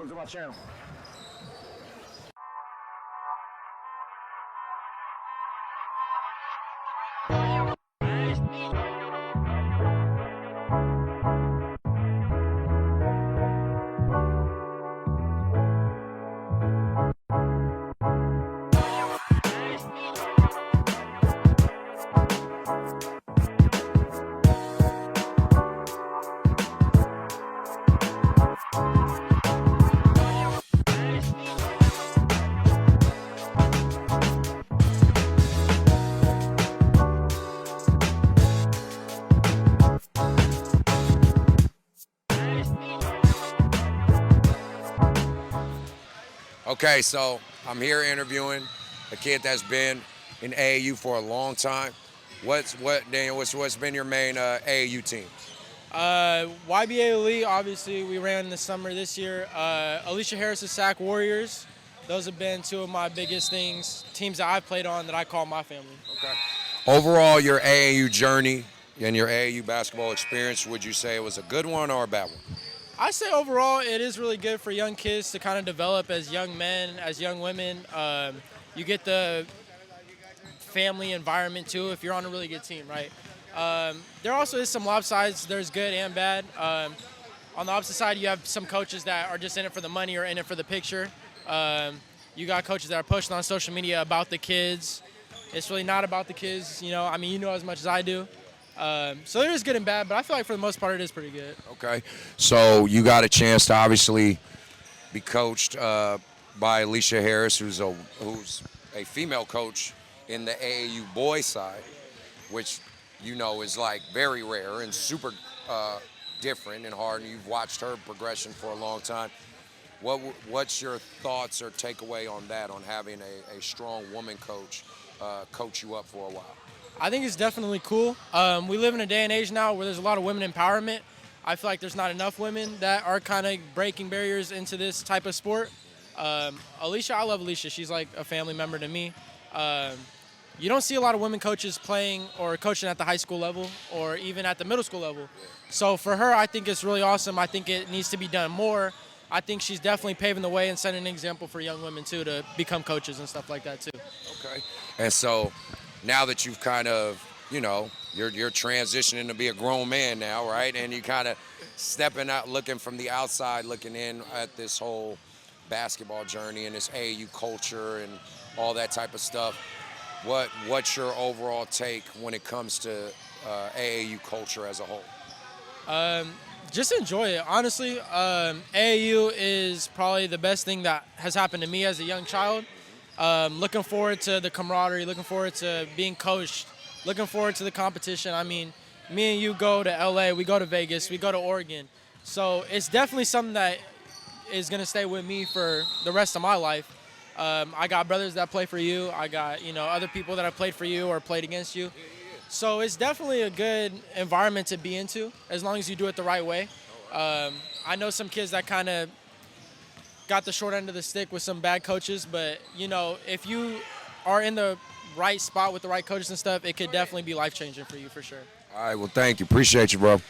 welcome to my channel. Okay, so I'm here interviewing a kid that's been in AAU for a long time. What's been your main AAU teams? YBA Elite, obviously, we ran in the summer this year. Alicia Harris's Sac Warriors. Those have been two of my biggest teams that I've played on that I call my family. Okay. Overall, your AAU journey and your AAU basketball experience, would you say it was a good one or a bad one? I say overall it is really good for young kids to kind of develop as young men, as young women. You get the family environment too if you're on a really good team, right? There also is some lopsides. There's good and bad. On the opposite side, you have some coaches that are just in it for the money or in it for the picture. You got coaches that are pushing on social media about the kids. It's really not about the kids, you know. I mean, you know as much as I do. So there is good and bad, but I feel like for the most part it is pretty good. Okay, so you got a chance to obviously be coached by Alicia Harris, who's a female coach in the AAU boys side, which you know is like very rare and super different and hard, and you've watched her progression for a long time. What's your thoughts or takeaway on that, on having a strong woman coach coach you up for a while? I think it's definitely cool. We live in a day and age now where there's a lot of women empowerment. I feel like there's not enough women that are kind of breaking barriers into this type of sport. Alicia, I love Alicia. She's like a family member to me. You don't see a lot of women coaches playing or coaching at the high school level or even at the middle school level. So for her, I think it's really awesome. I think it needs to be done more. I think she's definitely paving the way and setting an example for young women too to become coaches and stuff like that too. Okay. And so now that you've kind of, you know, you're transitioning to be a grown man now, right? And you kind of stepping out, looking from the outside, looking in at this whole basketball journey and this AAU culture and all that type of stuff. What's your overall take when it comes to AAU culture as a whole? Just enjoy it. Honestly, AAU is probably the best thing that has happened to me as a young child. Looking forward to the camaraderie, looking forward to being coached, looking forward to the competition. I mean, me and you go to LA, we go to Vegas, we go to Oregon. So it's definitely something that is going to stay with me for the rest of my life. I got brothers that play for you. I got, you know, other people that have played for you or played against you. So it's definitely a good environment to be into as long as you do it the right way. I know some kids that kind of got the short end of the stick with some bad coaches, but, you know, if you are in the right spot with the right coaches and stuff, it could definitely be life-changing for you for sure. All right, well, thank you. Appreciate you, bro.